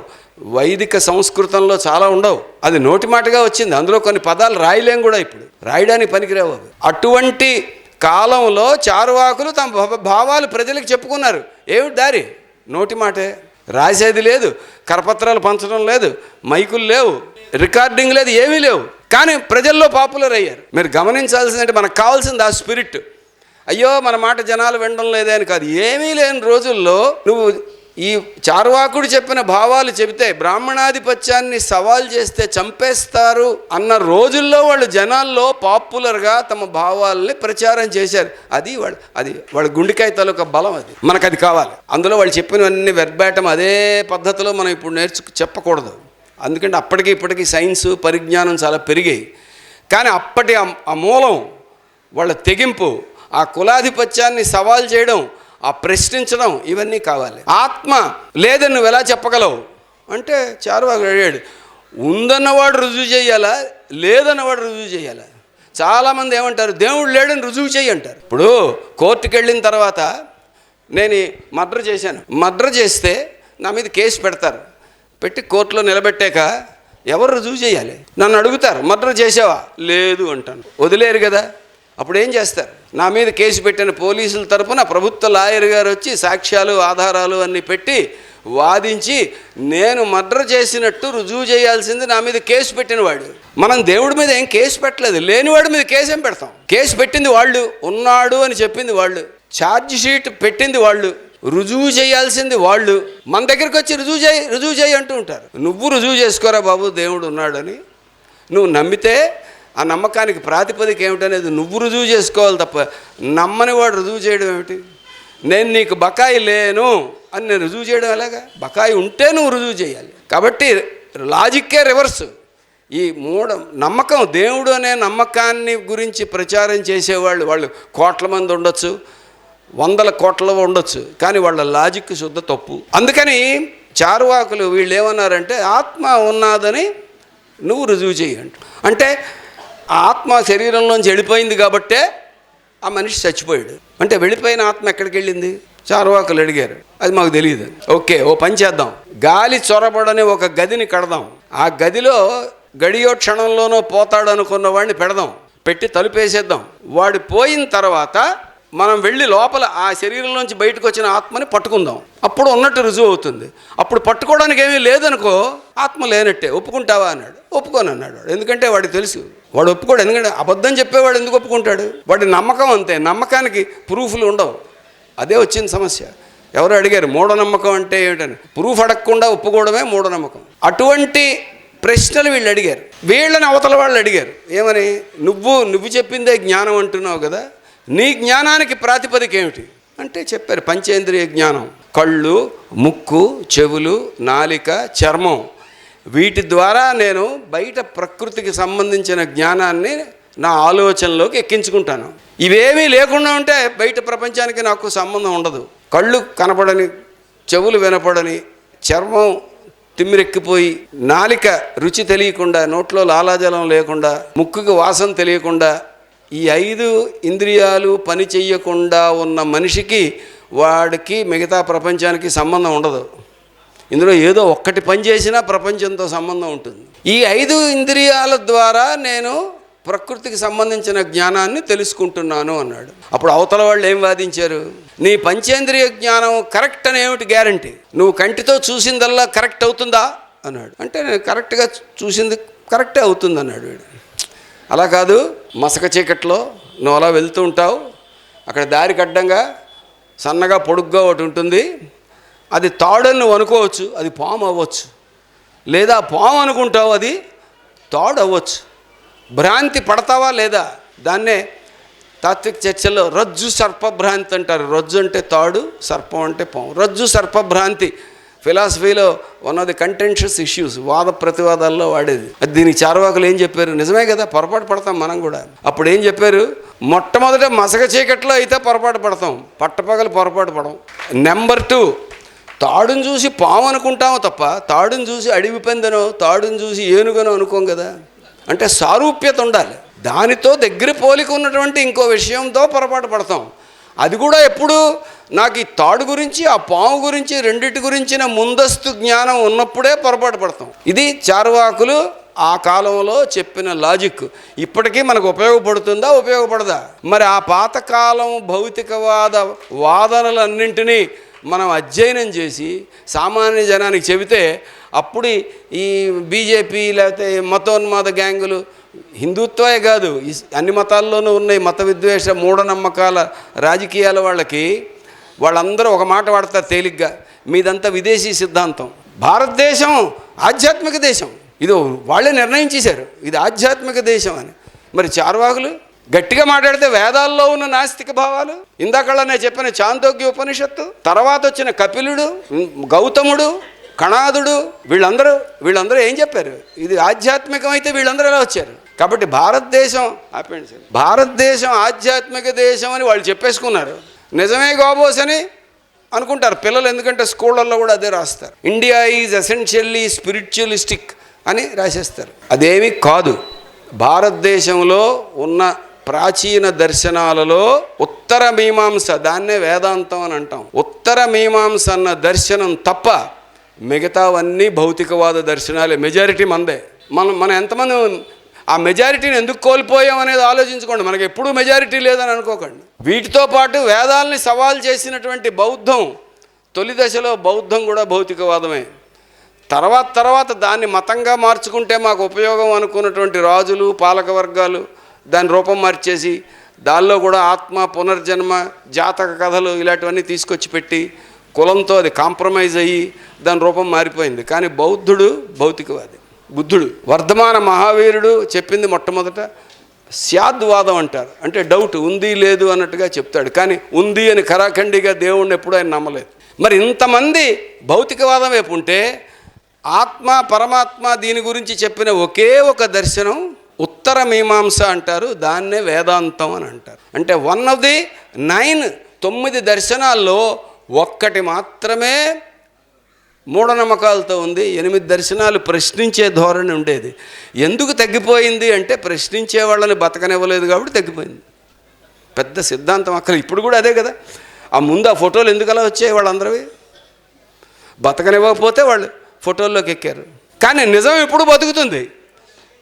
వైదిక సంస్కృతంలో చాలా ఉండవు. అది నోటి మాటగా వచ్చింది. అందులో కొన్ని పదాలు రాయలేం కూడా, ఇప్పుడు రాయడానికి పనికిరావు అవి. అటువంటి కాలంలో చార్వాకులు తమ భావాలు ప్రజలకు చెప్పుకున్నారు. ఏమిటి దారి? నోటి మాటే. రాసేది లేదు, కరపత్రాలు పంచడం లేదు, మైకులు లేవు, రికార్డింగ్ లేదు, ఏమీ లేవు. కానీ ప్రజల్లో పాపులర్ అయ్యారు. మీరు గమనించాల్సిందంటే మనకు కావాల్సింది ఆ స్పిరిట్. అయ్యో మన మాట జనాలు వినడం లేదే అని కాదు. ఏమీ లేని రోజుల్లో నువ్వు ఈ చార్వాకుడు చెప్పిన భావాలు చెబితే బ్రాహ్మణాధిపత్యాన్ని సవాల్ చేస్తే చంపేస్తారు అన్న రోజుల్లో వాళ్ళు జనాల్లో పాపులర్గా తమ భావాల్ని ప్రచారం చేశారు. అది వాళ్ళ గుండెకాయ తాలూకా బలం. అది మనకు అది కావాలి. అందులో వాళ్ళు చెప్పినవన్నీ వెర్బాటం అదే పద్ధతిలో మనం ఇప్పుడు చెప్పకూడదు. అందుకంటే అప్పటికి ఇప్పటికీ సైన్స్ పరిజ్ఞానం చాలా పెరిగాయి. కానీ అప్పటి ఆ మూలం, వాళ్ళ తెగింపు, ఆ కులాధిపత్యాన్ని సవాల్ చేయడం, ఆ ప్రశ్నించడం, ఇవన్నీ కావాలి. ఆత్మ లేదని నువ్వు ఎలా చెప్పగలవు అంటే చార్వాకుడు అడిగాడు, ఉందన్నవాడు రుజువు చేయాలా, లేదన్నవాడు రుజువు చేయాలా? చాలామంది ఏమంటారు, దేవుడు లేడని రుజువు చేయి అంటారు. ఇప్పుడు కోర్టుకు వెళ్ళిన తర్వాత నేను మర్డర్ చేస్తే నా మీద కేసు పెడతారు. పెట్టి కోర్టులో నిలబెట్టాక ఎవరు రుజువు చేయాలి? నన్ను అడుగుతారు, మర్డర్ చేసావా? లేదు అంటాను. వదిలేరు కదా. అప్పుడు ఏం చేస్తారు? నా మీద కేసు పెట్టిన పోలీసుల తరపున ప్రభుత్వ లాయర్ గారు వచ్చి సాక్ష్యాలు ఆధారాలు అన్నీ పెట్టి వాదించి నేను మర్డర్ చేసినట్టు రుజువు చేయాల్సింది నా మీద కేసు పెట్టినవాడు. మనం దేవుడి మీద ఏం కేసు పెట్టలేదు, లేనివాడి మీద కేసు ఏం పెడతాం? కేసు పెట్టింది వాళ్ళు, ఉన్నాడు అని చెప్పింది వాళ్ళు, ఛార్జ్ షీట్ పెట్టింది వాళ్ళు, రుజువు చేయాల్సింది వాళ్ళు. మన దగ్గరికి వచ్చి రుజువు చేయి అంటూ ఉంటారు. నువ్వు రుజువు చేసుకోరా బాబు దేవుడు ఉన్నాడని. నువ్వు నమ్మితే ఆ నమ్మకానికి ప్రాతిపదిక ఏమిటనేది నువ్వు రుజువు చేసుకోవాలి తప్ప నమ్మని వాడు రుజువు చేయడం ఏమిటి? నేను నీకు బకాయి లేను అని నేను రుజువు చేయడం ఎలాగా? బకాయి ఉంటే నువ్వు రుజువు చేయాలి. కాబట్టి లాజిక్కే రివర్స్. ఈ నమ్మకం, దేవుడు అనే నమ్మకాన్ని గురించి ప్రచారం చేసేవాళ్ళు వాళ్ళు కోట్ల మంది ఉండొచ్చు, వందల కోట్ల ఉండొచ్చు, కానీ వాళ్ళ లాజిక్ శుద్ధ తప్పు. అందుకని చార్వాకులు వీళ్ళు ఏమన్నారంటే ఆత్మ ఉన్నదని నువ్వు రుజువు చేయండి. అంటే ఆత్మ శరీరంలోంచి వెళ్ళిపోయింది కాబట్టే ఆ మనిషి చచ్చిపోయాడు. అంటే వెళ్ళిపోయిన ఆత్మ ఎక్కడికి వెళ్ళింది? చార్వాకులు అడిగారు. అది మాకు తెలియదు. ఓకే, ఓ పని చేద్దాం, గాలి చొరబడని ఒక గదిని కడదాం, ఆ గదిలో గడియో క్షణంలోనో పోతాడు అనుకున్న వాడిని పెడదాం, పెట్టి తలుపేసేద్దాం. వాడు పోయిన తర్వాత మనం వెళ్ళి లోపల ఆ శరీరంలోంచి బయటకు వచ్చిన ఆత్మని పట్టుకుందాం. అప్పుడు ఉన్నట్టు రుజువు అవుతుంది. అప్పుడు పట్టుకోవడానికి ఏమీ లేదనుకో ఆత్మ లేనట్టే. ఒప్పుకుంటావా అన్నాడు. ఒప్పుకోను అన్నాడు వాడు. ఎందుకంటే వాడికి తెలుసు, వాడు ఒప్పుకోడు. ఎందుకంటే అబద్ధం చెప్పేవాడు ఎందుకు ఒప్పుకుంటాడు? వాడి నమ్మకం అంతే. నమ్మకానికి ప్రూఫ్లు ఉండవు. అదే వచ్చిన సమస్య. ఎవరు అడిగారు మూఢనమ్మకం అంటే ఏమిటని. ప్రూఫ్ అడగకుండా ఒప్పుకోవడమే మూఢనమ్మకం. అటువంటి ప్రశ్నలు వీళ్ళు అడిగారు. వీళ్ళని అవతల వాళ్ళు అడిగారు ఏమని, నువ్వు చెప్పిందే జ్ఞానం అంటున్నావు కదా, నీ జ్ఞానానికి ప్రాతిపదిక ఏమిటి అంటే చెప్పారు, పంచేంద్రియ జ్ఞానం. కళ్ళు, ముక్కు, చెవులు, నాలిక, చర్మం, వీటి ద్వారా నేను బయట ప్రకృతికి సంబంధించిన జ్ఞానాన్ని నా ఆలోచనలోకి ఎక్కించుకుంటాను. ఇవేమీ లేకుండా ఉంటే బయట ప్రపంచానికి నాకు సంబంధం ఉండదు. కళ్ళు కనపడని, చెవులు వినపడని, చర్మం తిమ్మిరెక్కిపోయి, నాలిక రుచి తెలియకుండా, నోట్లో లాలాజలం లేకుండా, ముక్కుకి వాసన తెలియకుండా, ఈ 5 ఇంద్రియాలు పని చెయ్యకుండా ఉన్న మనిషికి వాడికి మిగతా ప్రపంచానికి సంబంధం ఉండదు. ఇందులో ఏదో ఒక్కటి పని చేసినా ప్రపంచంతో సంబంధం ఉంటుంది. ఈ 5 ఇంద్రియాల ద్వారా నేను ప్రకృతికి సంబంధించిన జ్ఞానాన్ని తెలుసుకుంటున్నాను అన్నాడు. అప్పుడు అవతల వాళ్ళు ఏం వాదించారు, నీ పంచేంద్రియ జ్ఞానం కరెక్ట్ అని ఏమిటి గ్యారంటీ? నువ్వు కంటితో చూసిందల్లా కరెక్ట్ అవుతుందా అన్నాడు. అంటే నేను కరెక్ట్గా చూసింది కరెక్టే అవుతుంది అన్నాడు వీడు. అలా కాదు, మసక చీకట్లో నువ్వు అలా వెళ్తూ ఉంటావు, అక్కడ దారికి అడ్డంగా సన్నగా పొడుగ్గా ఒకటి ఉంటుంది, అది తాడని నువ్వు అనుకోవచ్చు, అది పాము అవ్వచ్చు. లేదా పాము అనుకుంటావు, అది తాడు అవ్వచ్చు. భ్రాంతి పడతావా లేదా? దాన్నే తాత్విక చర్చల్లో రజ్జు సర్పభ్రాంతి అంటారు. రజ్జు అంటే తాడు, సర్పం అంటే పాము. రజ్జు సర్పభ్రాంతి ఫిలాసఫీలో one of the contentious issues, వాద ప్రతివాదాల్లో వాడేది. దీనికి చార్వాకులు ఏం చెప్పారు, నిజమే కదా, పొరపాటు పడతాం మనం కూడా. అప్పుడు ఏం చెప్పారు, మొట్టమొదట మసక చీకట్లో అయితే పొరపాటు పడతాం, పట్టపగలు పొరపాటు పడం. నెంబర్ 2, తాడును చూసి పాము అనుకుంటాము తప్ప తాడును చూసి అడవి పందెనో, తాడును చూసి ఏనుగనో అనుకోం కదా. అంటే సారూప్యత ఉండాలి. దానితో దగ్గర పోలిక ఉన్నటువంటి ఇంకో విషయంతో పొరపాటు పడతాం. అది కూడా ఎప్పుడు నాకు ఈ తాడు గురించి, ఆ పాము గురించి, రెండిటి గురించిన ముందస్తు జ్ఞానం ఉన్నప్పుడే పొరపాటు పడతాం. ఇది చార్వాకులు ఆ కాలంలో చెప్పిన లాజిక్. ఇప్పటికీ మనకు ఉపయోగపడుతుందా, ఉపయోగపడదా? మరి ఆ పాతకాలం భౌతికవాద వాదనలన్నింటినీ మనం అధ్యయనం చేసి సామాన్య జనానికి చెబితే అప్పుడు ఈ బీజేపీ లేకపోతే మతోన్మాద గ్యాంగులు హిందుత్వే కాదు, అన్ని మతాల్లోనూ ఉన్నాయి మత విద్వేష మూఢనమ్మకాల రాజకీయాల వాళ్ళందరూ ఒక మాట వాడతారు తేలిగ్గా, మీదంతా విదేశీ సిద్ధాంతం. భారతదేశం ఆధ్యాత్మిక దేశం, ఇది వాళ్ళే నిర్ణయించేశారు ఇది ఆధ్యాత్మిక దేశం అని. మరి చార్వాకులు గట్టిగా మాట్లాడితే వేదాల్లో ఉన్న నాస్తిక భావాలు, ఇందాకలా నేను చెప్పిన చాందోగ్య ఉపనిషత్తు, తర్వాత వచ్చిన కపిలుడు, గౌతముడు, కణాదుడు, వీళ్ళందరూ ఏం చెప్పారు? ఇది ఆధ్యాత్మికం అయితే వీళ్ళందరూ ఎలా వచ్చారు? కాబట్టి భారతదేశం ఆపండి సార్, భారతదేశం ఆధ్యాత్మిక దేశం అని వాళ్ళు చెప్పేసుకున్నారు. నిజమే గోబోస్ అని అనుకుంటారు పిల్లలు, ఎందుకంటే స్కూళ్ళల్లో కూడా అదే రాస్తారు. ఇండియా ఈజ్ ఎసెన్షియల్లీ స్పిరిచువలిస్టిక్ అని రాసేస్తారు. అదేమీ కాదు. భారతదేశంలో ఉన్న ప్రాచీన దర్శనాలలో ఉత్తర మీమాంస, దాన్నే వేదాంతం అని అంటాం, ఉత్తర మీమాంస అన్న దర్శనం తప్ప మిగతావన్నీ భౌతికవాద దర్శనాలే. మెజారిటీ మందే. మనం ఎంతమంది ఆ మెజారిటీని ఎందుకు కోల్పోయాం అనేది ఆలోచించుకోండి. మనకి ఎప్పుడూ మెజారిటీ లేదని అనుకోకండి. వీటితో పాటు వేదాల్ని సవాల్ చేసినటువంటి బౌద్ధం, తొలి దశలో బౌద్ధం కూడా భౌతికవాదమే. తర్వాత దాన్ని మతంగా మార్చుకుంటే మాకు ఉపయోగం అనుకున్నటువంటి రాజులు, పాలక వర్గాలు దాని రూపం మార్చేసి దానిలో కూడా ఆత్మ, పునర్జన్మ, జాతక కథలు ఇలాంటివన్నీ తీసుకొచ్చి పెట్టి కులంతో అది కాంప్రమైజ్ అయ్యి దాని రూపం మారిపోయింది. కానీ బౌద్ధుడు భౌతికవాది. బుద్ధుడు, వర్ధమాన మహావీరుడు చెప్పింది మొట్టమొదట స్యాద్వాదం అంటారు, అంటే డౌట్, ఉంది లేదు అన్నట్టుగా చెప్తాడు. కానీ ఉంది అని ఖరాఖండిగా దేవుణ్ణి ఎప్పుడూ ఆయన నమ్మలేదు. మరి ఇంతమంది భౌతికవాదం వైపు ఉంటే ఆత్మ, పరమాత్మ దీని గురించి చెప్పిన ఒకే ఒక దర్శనం ఉత్తర మీమాంస అంటారు, దాన్నే వేదాంతం అని అంటారు. అంటే 1 of the 9 దర్శనాల్లో ఒక్కటి మాత్రమే మూఢనమ్మకాలతో ఉంది. 8 దర్శనాలు ప్రశ్నించే ధోరణి ఉండేది. ఎందుకు తగ్గిపోయింది అంటే ప్రశ్నించే వాళ్ళని బతకనివ్వలేదు కాబట్టి తగ్గిపోయింది. పెద్ద సిద్ధాంతం అక్కడ ఇప్పుడు కూడా అదే కదా. ఆ ముందు ఆ ఫోటోలు ఎందుకు అలా వచ్చాయి? వాళ్ళందరివి బతకనివ్వకపోతే వాళ్ళు ఫోటోల్లోకి ఎక్కారు. కానీ నిజం ఎప్పుడు బతుకుతుంది.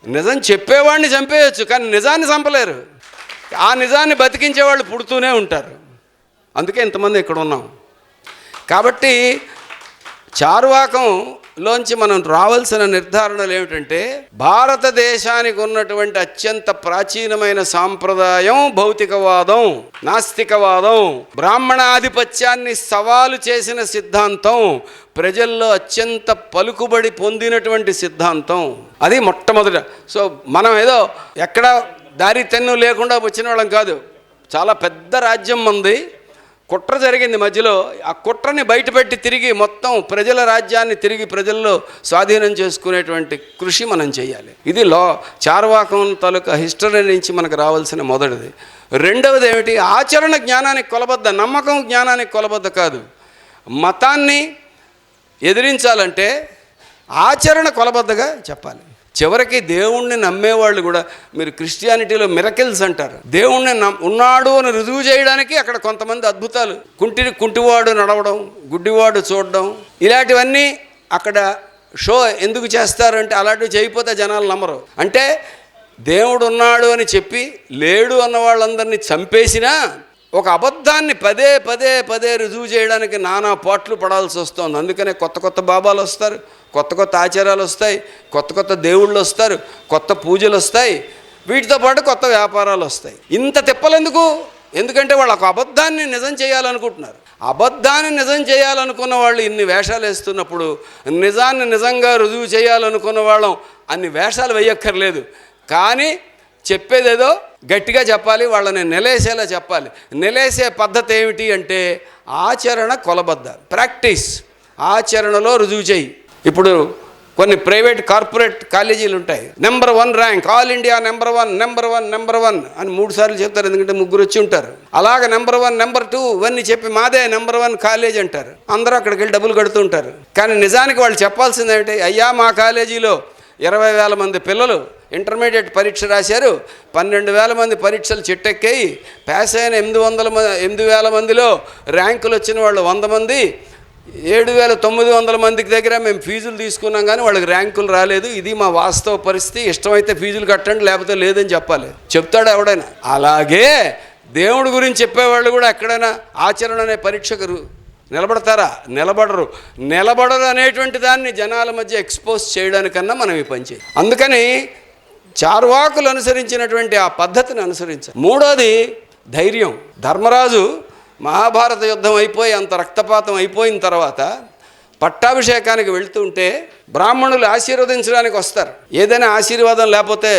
నిజం చెప్పేవాడిని చంపేయచ్చు, కానీ నిజాన్ని చంపలేరు. ఆ నిజాన్ని బతికించే వాళ్ళు పుడుతూనే ఉంటారు. అందుకే ఇంతమంది ఇక్కడ ఉన్నాం. కాబట్టి చార్వాకంలోంచి మనం రావాల్సిన నిర్ధారణలు ఏమిటంటే, భారతదేశానికి ఉన్నటువంటి అత్యంత ప్రాచీనమైన సాంప్రదాయం భౌతికవాదం, నాస్తికవాదం, బ్రాహ్మణాధిపత్యాన్ని సవాలు చేసిన సిద్ధాంతం, ప్రజల్లో అత్యంత పలుకుబడి పొందినటువంటి సిద్ధాంతం. అది మొట్టమొదట. సో మనం ఏదో ఎక్కడ దారి తెన్ను లేకుండా వచ్చిన వాళ్ళం కాదు. చాలా పెద్ద రాజ్యం మంది. కుట్ర జరిగింది మధ్యలో. ఆ కుట్రని బయటపెట్టి తిరిగి మొత్తం ప్రజల రాజ్యాన్ని తిరిగి ప్రజల్లో స్వాధీనం చేసుకునేటువంటి కృషి మనం చేయాలి. ఇది చార్వాకం తాలూకా హిస్టరీ నుంచి మనకు రావాల్సిన మొదటిది. రెండవది ఏమిటి? ఆచరణ జ్ఞానానికి కొలబద్ద, నమ్మకం జ్ఞానానికి కొలబద్ద కాదు. మతాన్ని ఎదిరించాలంటే ఆచరణ కొలబద్దగా చెప్పాలి. చివరికి దేవుణ్ణి నమ్మేవాళ్ళు కూడా, మీరు క్రిస్టియానిటీలో మిరకిల్స్ అంటారు, దేవుణ్ణి ఉన్నాడు అని రుజువు చేయడానికి అక్కడ కొంతమంది అద్భుతాలు, కుంటివాడు నడవడం, గుడ్డివాడు చూడడం, ఇలాంటివన్నీ అక్కడ షో ఎందుకు చేస్తారంటే అలాంటివి చేయకపోతే జనాలు నమ్మరు. అంటే దేవుడు ఉన్నాడు అని చెప్పి లేడు అన్న వాళ్ళందరినీ చంపేసినా ఒక అబద్ధాన్ని పదే పదే పదే రుజువు చేయడానికి నానా పాట్లు పడాల్సి వస్తుంది. అందుకనే కొత్త బాబాలు వస్తారు, కొత్త ఆచారాలు వస్తాయి, కొత్త దేవుళ్ళు వస్తారు, కొత్త పూజలు వస్తాయి, వీటితో పాటు కొత్త వ్యాపారాలు వస్తాయి. ఇంత తిప్పలెందుకు? ఎందుకంటే వాళ్ళు ఒక అబద్ధాన్ని నిజం చేయాలనుకుంటున్నారు. అబద్ధాన్ని నిజం చేయాలనుకున్న వాళ్ళు ఇన్ని వేషాలు వేస్తున్నప్పుడు నిజాన్ని నిజంగా రుజువు చేయాలనుకున్న వాళ్ళం అన్ని వేషాలు వేయక్కర్లేదు. కానీ చెప్పేదేదో గట్టిగా చెప్పాలి, వాళ్ళని నిలేసేలా చెప్పాలి. నిలేసే పద్ధతి ఏమిటి అంటే ఆచరణ కొలబద్ద, ప్రాక్టీస్, ఆచరణలో రుజువు చేయి. ఇప్పుడు కొన్ని ప్రైవేట్ కార్పొరేట్ కాలేజీలు ఉంటాయి, number 1 rank, all India number 1 అని 3 సార్లు చెప్తారు, ఎందుకంటే 3 వచ్చి ఉంటారు. అలాగే నెంబర్ 1, నెంబర్ 2 ఇవన్నీ చెప్పి మాదే నెంబర్ 1 కాలేజ్ అంటారు. అందరూ అక్కడికి వెళ్ళి డబ్బులు కడుతుంటారు. కానీ నిజానికి వాళ్ళు చెప్పాల్సింది ఏమిటి? అయ్యా మా కాలేజీలో 20,000 మంది పిల్లలు ఇంటర్మీడియట్ పరీక్ష రాశారు, 12,000 మంది పరీక్షలు చిట్టెక్కాయి, పాస్ అయిన 8,000 మందిలో ర్యాంకులు వచ్చిన వాళ్ళు 100 మంది, 7,900 మందికి దగ్గర మేము ఫీజులు తీసుకున్నాం కానీ వాళ్ళకి ర్యాంకులు రాలేదు. ఇది మా వాస్తవ పరిస్థితి, ఇష్టమైతే ఫీజులు కట్టండి లేకపోతే లేదని చెప్పాలి. చెప్తాడు ఎవడైనా? అలాగే దేవుడి గురించి చెప్పేవాళ్ళు కూడా ఎక్కడైనా ఆచరణ అనే పరీక్షకు నిలబడతారా? నిలబడరు అనేటువంటి దాన్ని జనాల మధ్య ఎక్స్పోజ్ చేయడానికన్నా మనం ఈ పని చేయాలి. అందుకని చార్వాకులు అనుసరించినటువంటి ఆ పద్ధతిని అనుసరించాలి. మూడోది ధైర్యం. ధర్మరాజు మహాభారత యుద్ధం అయిపోయి అంత రక్తపాతం అయిపోయిన తర్వాత పట్టాభిషేకానికి వెళ్తుంటే బ్రాహ్మణులు ఆశీర్వదించడానికి వస్తారు. ఏదైనా ఆశీర్వాదం లేకపోతే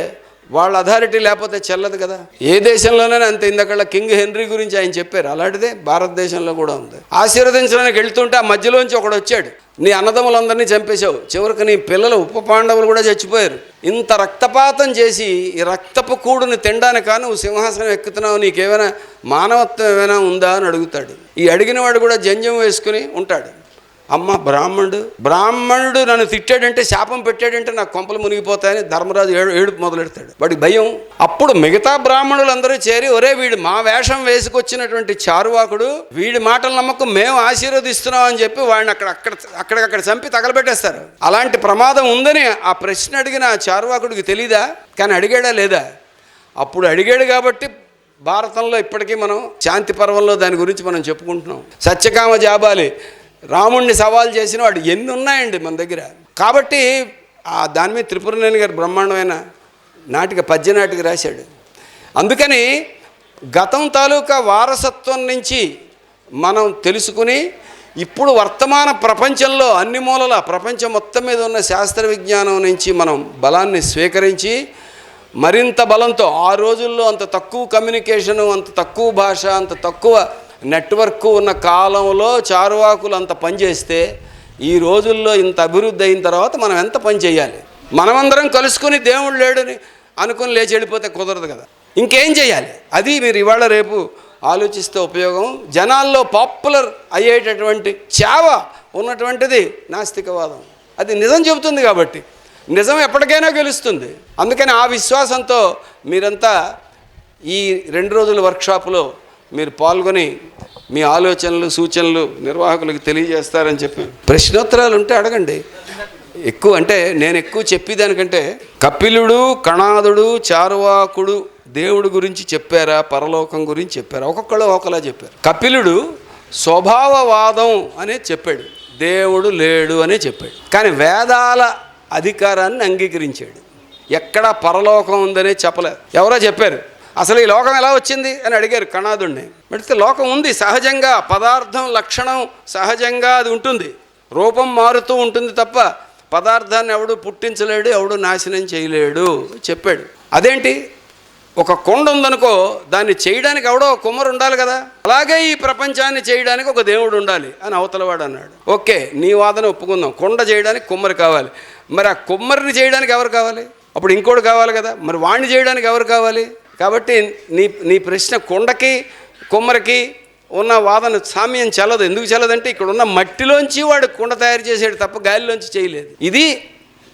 వాళ్ళ అథారిటీ లేకపోతే చెల్లదు కదా. ఏ దేశంలోనైనా అంతే. ఇందకళ్ళ కింగ్ హెన్రీ గురించి ఆయన చెప్పారు, అలాంటిదే భారతదేశంలో కూడా ఉంది. ఆశీర్వదించడానికి వెళ్తుంటే ఆ మధ్యలోంచి ఒకడు వచ్చాడు, నీ అన్నదమ్ములందరినీ చంపేశావు, చివరికి నీ పిల్లలు ఉప పాండవులు కూడా చచ్చిపోయారు, ఇంత రక్తపాతం చేసి ఈ రక్తపు కూడుని తినడానికి నువ్వు సింహాసనం ఎక్కుతున్నావు, నీకేమైనా మానవత్వం ఏమైనా ఉందా అని అడుగుతాడు. ఈ అడిగిన వాడు కూడా జంజం వేసుకుని ఉంటాడు. అమ్మ బ్రాహ్మణుడు నన్ను తిట్టాడంటే, శాపం పెట్టాడంటే నాకు కొంపలు మునిగిపోతాయని ధర్మరాజు ఏడుపు మొదలెడతాడు. వాడికి భయం. అప్పుడు మిగతా బ్రాహ్మణులందరూ చేరి, ఒరే వీడు మా వేషం వేసుకొచ్చినటువంటి చారువాకుడు, వీడి మాటలు నమ్మకం, మేము ఆశీర్వదిస్తున్నాం అని చెప్పి వాడిని అక్కడికక్కడ చంపి తగలబెట్టేస్తారు. అలాంటి ప్రమాదం ఉందని ఆ ప్రశ్న అడిగిన ఆ చారువాకుడికి తెలీదా? కానీ అడిగాడా లేదా? అప్పుడు అడిగాడు కాబట్టి భారతంలో ఇప్పటికీ మనం శాంతి పర్వంలో దాని గురించి మనం చెప్పుకుంటున్నాం. సత్యకామ జాబాలి రాముణ్ణి సవాల్ చేసిన వాడు ఎన్ని ఉన్నాయండి మన దగ్గర. కాబట్టి దాని మీద త్రిపురనేని గారు బ్రహ్మాండమైన పద్య నాటిక రాశాడు. అందుకని గతం తాలూకా వారసత్వం నుంచి మనం తెలుసుకుని ఇప్పుడు వర్తమాన ప్రపంచంలో అన్ని మూలల ప్రపంచం మొత్తం మీద ఉన్న శాస్త్ర విజ్ఞానం నుంచి మనం బలాన్ని స్వీకరించి మరింత బలంతో, ఆ రోజుల్లో అంత తక్కువ కమ్యూనికేషను, అంత తక్కువ భాష, అంత తక్కువ నెట్వర్క్ ఉన్న కాలంలో చారువాకులు అంత పనిచేస్తే ఈ రోజుల్లో ఇంత అభివృద్ధి అయిన తర్వాత మనం ఎంత పని చేయాలి? మనమందరం కలుసుకుని దేవుడు లేడని అనుకుని లేచి వెళ్ళిపోతే కుదరదు కదా. ఇంకేం చేయాలి? అది మీరు ఇవాళ రేపు ఆలోచిస్తే ఉపయోగం. జనాల్లో పాపులర్ అయ్యేటటువంటి చావ ఉన్నటువంటిది నాస్తికవాదం. అది నిజం చెబుతుంది కాబట్టి నిజం ఎప్పటికైనా గెలుస్తుంది. అందుకని ఆ విశ్వాసంతో మీరంతా ఈ 2 రోజుల వర్క్షాపులో మీరు పాల్గొని మీ ఆలోచనలు సూచనలు నిర్వాహకులకు తెలియజేస్తారని చెప్పి ప్రశ్నోత్తరాలు ఉంటే అడగండి. ఎక్కువ అంటే నేను ఎక్కువ చెప్పేదానికంటే కపిలుడు, కణాదుడు, చారువాకుడు దేవుడి గురించి చెప్పారా, పరలోకం గురించి చెప్పారా? ఒక్కొక్కళ్ళు ఒకలా చెప్పారు. కపిలుడు స్వభావవాదం అనే చెప్పాడు, దేవుడు లేడు అనే చెప్పాడు. కానీ వేదాల అధికారాన్ని అంగీకరించాడు. ఎక్కడా పరలోకం ఉందనే చెప్పలేదు. ఎవరో చెప్పారు, అసలు ఈ లోకం ఎలా వచ్చింది అని అడిగారు కణాదుడిని. అడిగితే లోకం ఉంది సహజంగా, పదార్థం లక్షణం సహజంగా అది ఉంటుంది, రూపం మారుతూ ఉంటుంది తప్ప పదార్థాన్ని ఎవడు పుట్టించలేడు, ఎవడు నాశనం చేయలేడు చెప్పాడు. అదేంటి, ఒక కొండ ఉందనుకో, దాన్ని చేయడానికి ఎవడో కుమ్మరు ఉండాలి కదా, అలాగే ఈ ప్రపంచాన్ని చేయడానికి ఒక దేవుడు ఉండాలి అని అవతలవాడు అన్నాడు. ఓకే, నీ వాదన ఒప్పుకుందాం, కొండ చేయడానికి కుమ్మరి కావాలి. మరి ఆ కుమ్మరిని చేయడానికి ఎవరు కావాలి? అప్పుడు ఇంకోటి కావాలి కదా, మరి వాణ్ణి చేయడానికి ఎవరు కావాలి? కాబట్టి నీ ప్రశ్న కొండకి కుమ్మరికి ఉన్న వాదన సామ్యం చెల్లదు. ఎందుకు చెల్లదంటే ఇక్కడ ఉన్న మట్టిలోంచి వాడు కుండ తయారు చేసాడు తప్ప గాలిలోంచి చేయలేదు. ఇది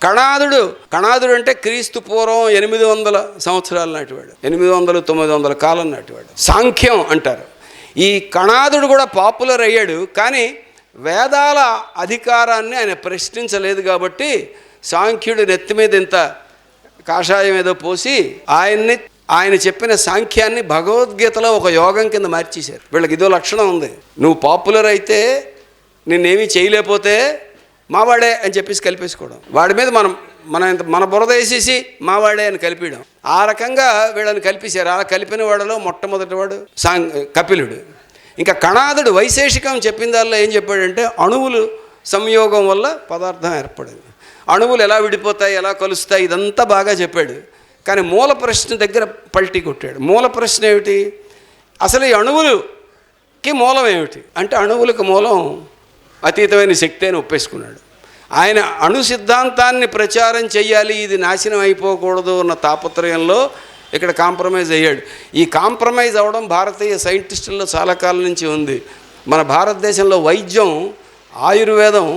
కణాదుడు అంటే క్రీస్తు పూర్వం 800 సంవత్సరాల నాటివాడు, 800-900 కాలం నాటివాడు. సాంఖ్యం అంటారు. ఈ కణాదుడు కూడా పాపులర్ అయ్యాడు. కానీ వేదాల అధికారాన్ని ఆయన ప్రశ్నించలేదు కాబట్టి సాంఖ్యుడు నెత్తి మీద ఇంత కాషాయం ఏదో పోసి ఆయన చెప్పిన సాంఖ్యాన్ని భగవద్గీతలో ఒక యోగం కింద మార్చేశారు. వీళ్ళకి ఇదో లక్షణం ఉంది, నువ్వు పాపులర్ అయితే నిన్నేమీ చేయలేకపోతే మావాడే అని చెప్పేసి కలిపేసుకోవడం, వాడి మీద మన బురద వేసేసి మావాడే అని కలిపేయడం. ఆ రకంగా వీళ్ళని కలిపేశారు. అలా కలిపిన వాడిలో మొట్టమొదటి వాడు కపిలుడు. ఇంకా కణాదుడు వైశేషికం చెప్పిన దానిలో ఏం చెప్పాడంటే, అణువులు సంయోగం వల్ల పదార్థం ఏర్పడింది, అణువులు ఎలా విడిపోతాయి, ఎలా కలుస్తాయి, ఇదంతా బాగా చెప్పాడు. కానీ మూల ప్రశ్న దగ్గర పల్టీ కొట్టాడు. మూల ప్రశ్న ఏమిటి, అసలు ఈ అణువులకి మూలం ఏమిటి అంటే, అణువులకు మూలం అతీతమైన శక్తి అని ఒప్పేసుకున్నాడు. ఆయన అణు సిద్ధాంతాన్ని ప్రచారం చేయాలి, ఇది నాశనం అయిపోకూడదు అన్న తాపత్రయంలో ఇక్కడ కాంప్రమైజ్ అయ్యాడు. ఈ కాంప్రమైజ్ అవ్వడం భారతీయ సైంటిస్టుల్లో చాలా కాలం నుంచి ఉంది. మన భారతదేశంలో వైద్యం, ఆయుర్వేదం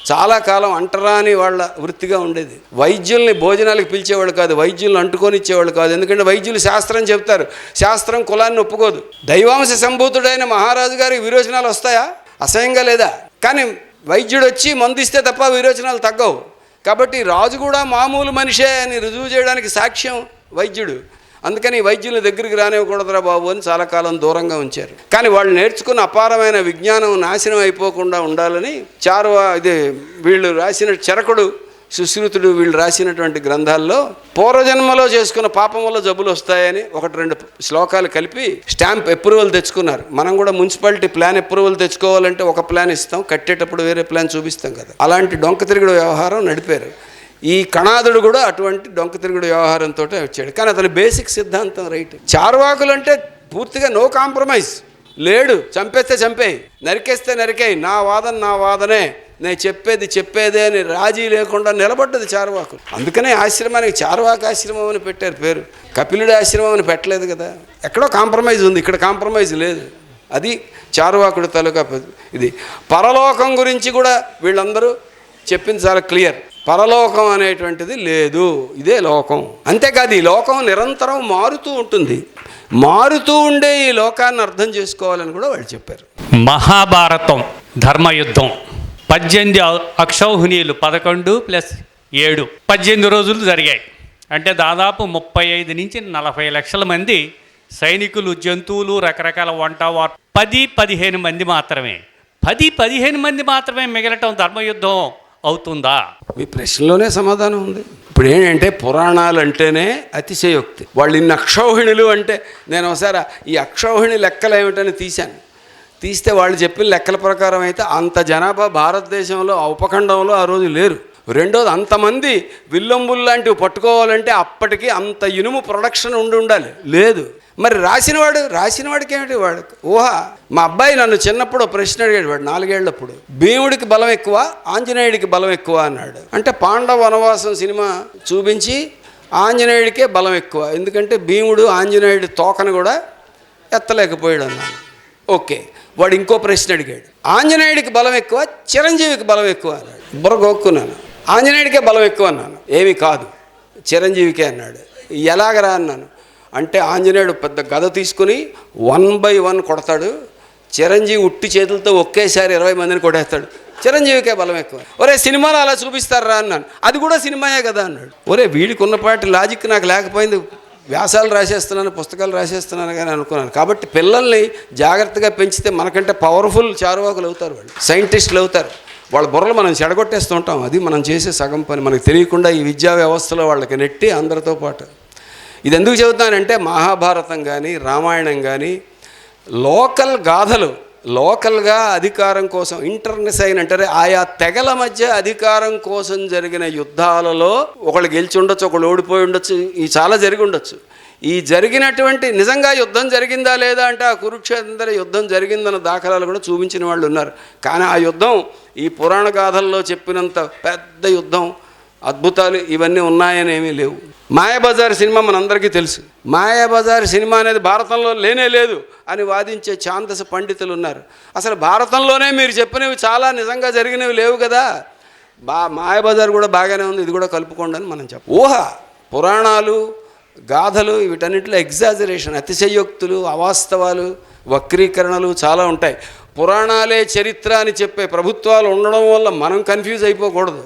చాలా కాలం అంటరాని వాళ్ళ వృత్తిగా ఉండేది. వైద్యుల్ని భోజనాలకు పిలిచేవాళ్ళు కాదు, వైద్యులను అంటుకొని ఇచ్చేవాళ్ళు కాదు. ఎందుకంటే వైద్యులు శాస్త్రం చెప్తారు, శాస్త్రం కులాన్ని ఒప్పుకోదు. దైవాంశ సంభూతుడైన మహారాజు గారికి విరోచనాలు వస్తాయా? అసహ్యంగా లేదా? కానీ వైద్యుడు వచ్చి మందు ఇస్తే తప్ప విరోచనాలు తగ్గవు. కాబట్టి రాజు కూడా మామూలు మనిషే అని రుజువు చేయడానికి సాక్ష్యం వైద్యుడు. అందుకని వైద్యుల దగ్గరికి రానివ్వకూడదురా బాబు అని చాలా కాలం దూరంగా ఉంచారు. కానీ వాళ్ళు నేర్చుకున్న అపారమైన విజ్ఞానం నాశనం అయిపోకుండా ఉండాలని వీళ్ళు రాసిన చరకుడు సుశ్రుతుడు వీళ్ళు రాసినటువంటి గ్రంథాల్లో పూర్వజన్మలో చేసుకున్న పాపం వల్ల జబ్బులు వస్తాయని 1-2 శ్లోకాలు కలిపి స్టాంప్ అప్రూవల్ తెచ్చుకున్నారు. మనం కూడా మున్సిపాలిటీ ప్లాన్ అప్రూవల్ తెచ్చుకోవాలంటే ఒక ప్లాన్ ఇస్తాం, కట్టేటప్పుడు వేరే ప్లాన్ చూపిస్తాం కదా. అలాంటి డొంక తిరుగుడు వ్యవహారం నడిపారు. ఈ కణాదుడు కూడా అటువంటి డొంక తిరుగుడు వ్యవహారంతో వచ్చాడు. కానీ అతని బేసిక్ సిద్ధాంతం రైట్. చార్వాకులు అంటే పూర్తిగా నో కాంప్రమైజ్, లేడు, చంపేస్తే చంపేయి, నరికేస్తే నరికేయి, నా వాదనే, నేను చెప్పేదే అని రాజీ లేకుండా నిలబడ్డది చార్వాకులు. అందుకనే ఆశ్రమానికి చార్వాక ఆశ్రమం అని పెట్టారు పేరు. కపిలుడి ఆశ్రమం అని పెట్టలేదు కదా. ఎక్కడో కాంప్రమైజ్ ఉంది, ఇక్కడ కాంప్రమైజ్ లేదు. అది చార్వాకుడు తాలూకా ఇది. పరలోకం గురించి కూడా వీళ్ళందరూ చెప్పింది చాలా క్లియర్. పరలోకం అనేటువంటిది లేదు, ఇదే లోకం. అంతేకాదు ఈ లోకం నిరంతరం మారుతూ ఉంటుంది. మారుతూ ఉండే ఈ లోకాన్ని అర్థం చేసుకోవాలని కూడా వాళ్ళు చెప్పారు. మహాభారతం ధర్మయుద్ధం 18 అక్షౌహిణీలు 11+7 18 రోజులు జరిగాయి. అంటే దాదాపు 35 నుంచి 40 లక్షల మంది సైనికులు, జంతువులు, రకరకాల వంట 10-15 మంది మాత్రమే. 10-15 మంది మాత్రమే మిగలటం ధర్మయుద్ధం అవుతుందా? మీ ప్రశ్నలోనే సమాధానం ఉంది. ఇప్పుడు ఏంటంటే పురాణాలు అంటేనే అతిశయోక్తి. వాళ్ళు ఇన్ని అక్షౌహిణులు అంటే నేను ఒకసారి ఈ అక్షౌహిణి లెక్కలు ఏమిటని తీస్తే వాళ్ళు చెప్పిన లెక్కల ప్రకారం అయితే అంత జనాభా భారతదేశంలో ఉపఖండంలో ఆ రోజు లేరు. రెండోది, అంతమంది విల్లంబులు లాంటివి పట్టుకోవాలంటే అప్పటికి అంత ఇనుము ప్రొడక్షన్ ఉండాలి, లేదు. మరి రాసినవాడికి ఏమిటి వాడు ఊహ. మా అబ్బాయి నన్ను చిన్నప్పుడు ప్రశ్న అడిగాడు, వాడు 4 ఏళ్ళప్పుడు, భీముడికి బలం ఎక్కువ ఆంజనేయుడికి బలం ఎక్కువ అన్నాడు. అంటే పాండవ వనవాసం సినిమా చూపించి ఆంజనేయుడికే బలం ఎక్కువ, ఎందుకంటే భీముడు ఆంజనేయుడి తోకను కూడా ఎత్తలేకపోయాడు అన్నాను. ఓకే. వాడు ఇంకో ప్రశ్న అడిగాడు, ఆంజనేయుడికి బలం ఎక్కువ చిరంజీవికి బలం ఎక్కువ అన్నాడు. బుర్ర గోక్కున్నాను. ఆంజనేయుడికే బలం ఎక్కువ అన్నాను. ఏమీ కాదు, చిరంజీవికే అన్నాడు. ఎలాగరా అన్నాను. అంటే ఆంజనేయుడు పెద్ద గద తీసుకుని 1 by 1 కొడతాడు, చిరంజీవి ఉట్టి చేతులతో ఒకేసారి 20 మందిని కొట్టేస్తాడు, చిరంజీవికే బలం ఎక్కువ. ఒరే సినిమాలో అలా చూపిస్తారా అన్నాను. అది కూడా సినిమాయే కదా అన్నాడు. ఒరే వీడికి ఉన్నపాటి లాజిక్ నాకు లేకపోయింది, వ్యాసాలు రాసేస్తున్నాను, పుస్తకాలు రాసేస్తున్నాను కానీ అనుకున్నాను. కాబట్టి పిల్లల్ని జాగ్రత్తగా పెంచితే మనకంటే పవర్ఫుల్ చారువాకులు అవుతారు, వాళ్ళు సైంటిస్టులు అవుతారు. వాళ్ళ బుర్రలు మనం చెడగొట్టేస్తుంటాం. అది మనం చేసే సగం పని. మనకు తెలియకుండా ఈ విద్యా వ్యవస్థలో వాళ్ళకి నెట్టి అందరితో పాటు. ఇది ఎందుకు చెబుతానంటే మహాభారతం కానీ రామాయణం కానీ లోకల్ గాథలు, లోకల్గా అధికారం కోసం ఇంటర్నెస్ అయినంటారే ఆయా తెగల మధ్య అధికారం కోసం జరిగిన యుద్ధాలలో ఒకళ్ళు గెలిచి ఉండొచ్చు, ఒకళ్ళు ఓడిపోయి ఉండొచ్చు, ఈ చాలా జరిగి ఉండొచ్చు. ఈ జరిగినటువంటి నిజంగా యుద్ధం జరిగిందా లేదా అంటే ఆ కురుక్షేత్ర యుద్ధం జరిగిందన్న దాఖలాలు కూడా చూపించిన వాళ్ళు ఉన్నారు. కానీ ఆ యుద్ధం ఈ పురాణ గాథల్లో చెప్పినంత పెద్ద యుద్ధం, అద్భుతాలు ఇవన్నీ ఉన్నాయని ఏమీ లేవు. మాయాబజార్ సినిమా మనందరికీ తెలుసు. మాయాబజార్ సినిమా అనేది భారతంలో లేనే లేదు అని వాదించే ఛాందస పండితులు ఉన్నారు. అసలు భారతంలోనే మీరు చెప్పినవి చాలా నిజంగా జరిగినవి లేవు కదా. మాయాబజార్ కూడా బాగానే ఉంది, ఇది కూడా కలుపుకోండి అని మనం చెప్పం. ఊహ, పురాణాలు, గాథలు వీటన్నిటిలో ఎగ్జాజరేషన్, అతిశయోక్తులు, అవాస్తవాలు, వక్రీకరణలు చాలా ఉంటాయి. పురాణాలే చరిత్ర అని చెప్పే ప్రభుత్వాలు ఉండడం వల్ల మనం కన్ఫ్యూజ్ అయిపోకూడదు.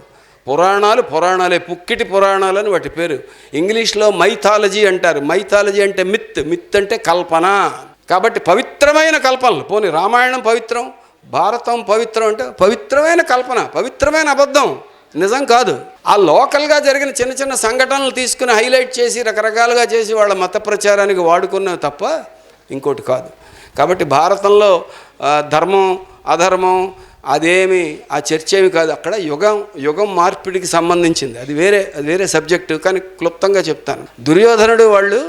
పురాణాలే పుక్కిటి పురాణాలని వాటి పేరు. ఇంగ్లీష్లో మైథాలజీ అంటారు. మైథాలజీ అంటే మిత్ అంటే కల్పన. కాబట్టి పవిత్రమైన కల్పనలు, పోనీ రామాయణం పవిత్రం, భారతం పవిత్రం అంటే పవిత్రమైన కల్పన, పవిత్రమైన అబద్ధం, నిజం కాదు. ఆ లోకల్గా జరిగిన చిన్న చిన్న సంఘటనలు తీసుకుని హైలైట్ చేసి రకరకాలుగా చేసి వాళ్ళ మత ప్రచారానికి వాడుకున్నవి తప్ప ఇంకోటి కాదు. కాబట్టి భారతంలో ధర్మం అధర్మం అదేమి ఆ చర్చ ఏమి కాదు. అక్కడ యుగం మార్పిడికి సంబంధించింది, అది వేరే సబ్జెక్టు. కానీ క్లుప్తంగా చెప్తాను. దుర్యోధనుడు వాళ్ళు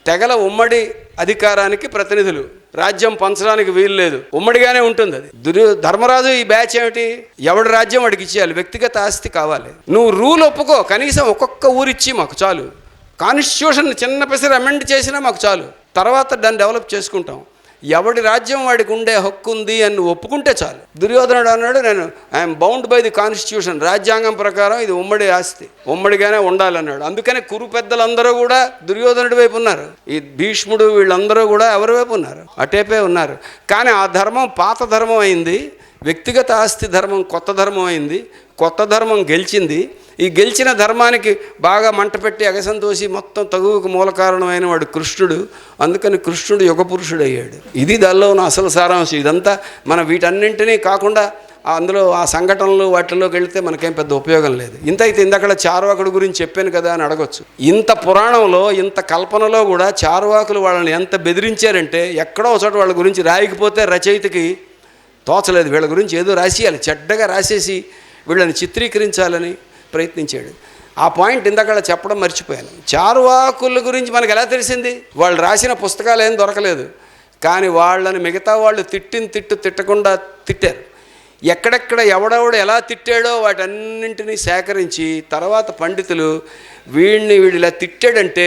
తెగల ఉమ్మడి అధికారానికి ప్రతినిధులు, రాజ్యం పంచడానికి వీలు లేదు, ఉమ్మడిగానే ఉంటుంది అది. ధర్మరాజు ఈ బ్యాచ్ ఏమిటి, ఎవడి రాజ్యం వాడికి ఇచ్చేయాలి, వ్యక్తిగత ఆస్తి కావాలి. నువ్వు రూల్ ఒప్పుకో, కనీసం ఒక్కొక్క ఊరిచ్చి మాకు చాలు, కాన్స్టిట్యూషన్ చిన్న పెసరు అమెండ్ చేసినా మాకు చాలు, తర్వాత దాన్ని డెవలప్ చేసుకుంటాం. ఎవడి రాజ్యం వాడికి ఉండే హక్కు ఉంది అని ఒప్పుకుంటే చాలు. దుర్యోధనుడు అన్నాడు, నేను I'm bound by the constitution, రాజ్యాంగం ప్రకారం ఇది ఉమ్మడి ఆస్తి, ఉమ్మడిగానే ఉండాలన్నాడు. అందుకనే కురు పెద్దలందరూ కూడా దుర్యోధనుడి వైపు ఉన్నారు. ఈ భీష్ముడు వీళ్ళందరూ కూడా ఎవరి వైపు ఉన్నారు, అటేపే ఉన్నారు. కానీ ఆ ధర్మం పాత ధర్మం అయింది. వ్యక్తిగత ఆస్తి ధర్మం కొత్త ధర్మం అయింది, కొత్త ధర్మం గెలిచింది. ఈ గెలిచిన ధర్మానికి బాగా మంట పెట్టి అగసంతోషి మొత్తం తగువుకు మూల కారణమైన వాడు కృష్ణుడు. అందుకని కృష్ణుడు యుగ పురుషుడు అయ్యాడు. ఇది దానిలో ఉన్న అసలు సారాంశం. ఇదంతా మనం వీటన్నింటినీ కాకుండా అందులో ఆ సంఘటనలు వాటిల్లోకి వెళితే మనకేం పెద్ద ఉపయోగం లేదు. అయితే ఇందక్కడ చార్వాకుడి గురించి చెప్పాను కదా అని అడగొచ్చు. ఇంత పురాణంలో ఇంత కల్పనలో కూడా చార్వాకులు వాళ్ళని ఎంత బెదిరించారంటే ఎక్కడో చోట వాళ్ళ గురించి రాయకపోతే రచయితకి తోచలేదు. వీళ్ళ గురించి ఏదో రాసేయాలి, చెడ్డగా రాసేసి వీళ్ళని చిత్రీకరించాలని ప్రయత్నించాడు. ఆ పాయింట్ ఇందాక చెప్పడం మర్చిపోయాను. చార్వాకుల గురించి మనకు ఎలా తెలిసింది? వాళ్ళు రాసిన పుస్తకాలు ఏం దొరకలేదు, కానీ వాళ్ళని మిగతా వాళ్ళు తిట్టకుండా తిట్టారు. ఎక్కడెక్కడ ఎవడెవడు ఎలా తిట్టాడో వాటన్నింటినీ సేకరించి తర్వాత పండితులు వీడు ఇలా తిట్టాడంటే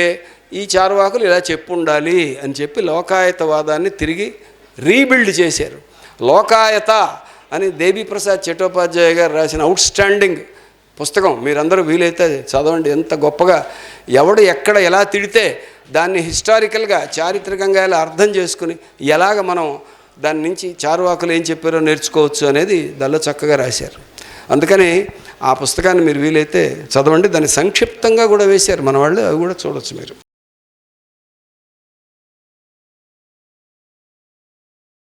ఈ చార్వాకులు ఇలా చెప్పుండాలి అని చెప్పి లోకాయతవాదాన్ని తిరిగి రీబిల్డ్ చేశారు. లోకాయత అని దేబీప్రసాద్ చట్టోపాధ్యాయ గారు రాసిన అవుట్స్టాండింగ్ పుస్తకం. మీరందరూ వీలైతే చదవండి. ఎంత గొప్పగా ఎవడు ఎక్కడ ఎలా తిడితే దాన్ని హిస్టారికల్గా చారిత్రకంగా ఎలా అర్థం చేసుకుని ఎలాగ మనం దాని నుంచి చార్వాకులు ఏం చెప్పారో నేర్చుకోవచ్చు అనేది దానిలో చక్కగా రాశారు. అందుకని ఆ పుస్తకాన్ని మీరు వీలైతే చదవండి. దాన్ని సంక్షిప్తంగా కూడా వేశారు మన వాళ్ళు, అవి కూడా చూడవచ్చు మీరు.